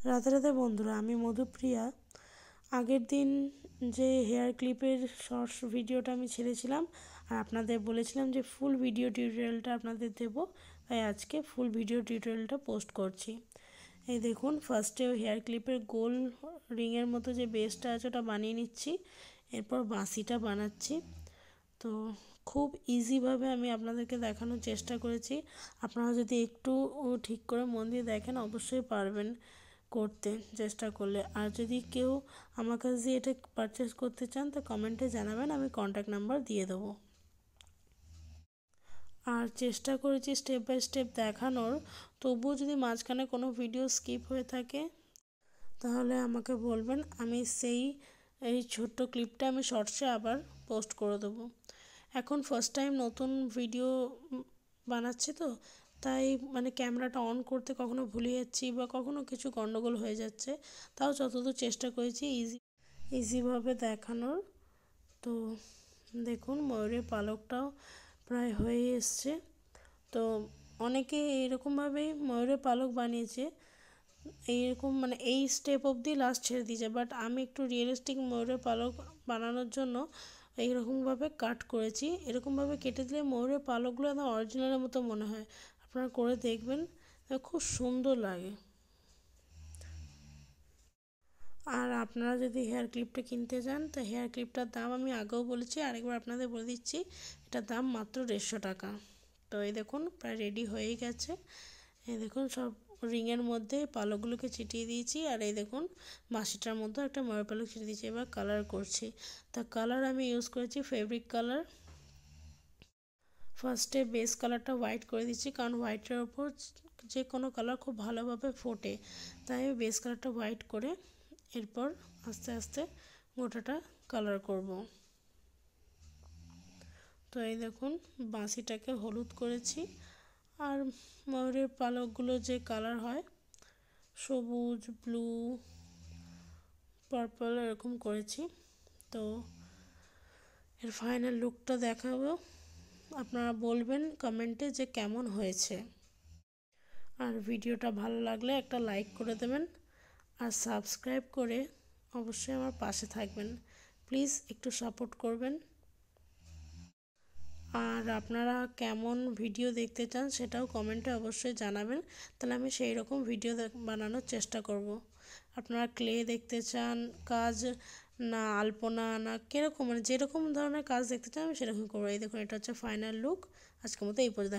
রাতে রাতে বন্ধুরা, আমি মধুপ্রিয়া। আগের দিন যে হেয়ার ক্লিপের শর্টস ভিডিওটা আমি ছেড়েছিলাম আর আপনাদের বলেছিলাম যে ফুল ভিডিও টিউটোরিয়ালটা আপনাদের দেব, তাই আজকে ফুল ভিডিও টিউটোরিয়ালটা পোস্ট করছি। এই দেখুন, ফার্স্টে হেয়ার ক্লিপের গোল রিংয়ের মতো যে বেসটা আছে ওটা বানিয়ে নিচ্ছি, এরপর বাঁশিটা বানাচ্ছি। তো খুব ইজিভাবে আমি আপনাদেরকে দেখানোর চেষ্টা করেছি। আপনারা যদি একটু ঠিক করে মন দিয়ে দেখেন অবশ্যই পারবেন করতে চেষ্টা করলে। আর যদি কেউ আমার কাছ দিয়ে এটা পারচেস করতে চান তো কমেন্টে জানাবেন, আমি কন্ট্যাক্ট নাম্বার দিয়ে দেবো। আর চেষ্টা করেছি স্টেপ বাই স্টেপ দেখানোর, তবুও যদি মাঝখানে কোনো ভিডিও স্কিপ হয়ে থাকে তাহলে আমাকে বলবেন, আমি এই ছোট্ট ক্লিপটা আমি শর্টসে আবার পোস্ট করে দেবো। এখন ফার্স্ট টাইম নতুন ভিডিও বানাচ্ছি তো, তাই ক্যামেরাটা অন করতে কখনো ভুলে যাচ্ছি বা কখনো কিছু গন্ডগোল হয়ে যাচ্ছে, তাও যতদূর চেষ্টা করেছি ইজিভাবে দেখানোর। তো দেখুন, ময়ূরের পালকটাও প্রায় হয়ে এসছে। তো অনেকে এরকমভাবেই ময়ূরের পালক বানিয়েছে, এইরকম এই স্টেপ অবধি লাস্ট ছেড়ে দিয়েছে, বাট আমি একটু রিয়েলিস্টিক ময়ূরের পালক বানানোর জন্য এইরকমভাবে কাট করেছি। এরকমভাবে কেটে দিলে ময়ূরের পালকগুলো একদম অরিজিনালের মতো মনে হয়। আপনারা করে দেখবেন, খুব সুন্দর লাগে। আর আপনারা যদি হেয়ার ক্লিপটা কিনতে চান তো হেয়ার ক্লিপটার দাম আমি আগেও বলেছি, আরেকবার আপনাদের বলে দিচ্ছি, এটার দাম মাত্র 150 টাকা। তো এই দেখুন প্রায় রেডি হয়েই গেছে। এই দেখুন সব রিংয়ের মধ্যে পালকগুলোকে ছিটিয়ে দিয়েছি, আর এই দেখুন বাঁশিটার মধ্যে একটা ময়ূর পালক ছিটিয়ে দিয়েছি। এবার কালার করছি। তা কালার আমি ইউজ করেছি ফেব্রিক কালার। ফার্স্টে বেস কালারটা হোয়াইট করে দিচ্ছি, কারণ হোয়াইটের ওপর যে কোনো কালার খুব ভালোভাবে ফোটে, তাই আমি বেস কালারটা হোয়াইট করে এরপর আস্তে আস্তে গোটাটা কালার করব। তো এই দেখুন বাঁশিটাকে হলুদ করেছি, আর ময়ূরের পালকগুলো যে কালার হয় সবুজ, ব্লু, পার্পল এরকম করেছি। তো এর ফাইনাল লুকটা দেখাবো, আপনারা বলবেন কমেন্টে যে কেমন হয়েছে। আর ভিডিওটা ভালো লাগলে একটা লাইক করে দেবেন, আর সাবস্ক্রাইব করে অবশ্যই আমার পাশে থাকবেন। প্লিজ একটু সাপোর্ট করবেন। আর আপনারা কেমন ভিডিও দেখতে চান সেটাও কমেন্টে অবশ্যই জানাবেন, তাহলে আমি সেই রকম ভিডিও বানানোর চেষ্টা করব। আপনারা ক্লে দেখতে চান কাজ, না আলপনা, না কীরকম যেরকম ধরনের কাজ দেখতে চান আমি সেরকম করবো। এই দেখুন, এটা হচ্ছে ফাইনাল লুক। আজকের মতো এই পর্যন্ত।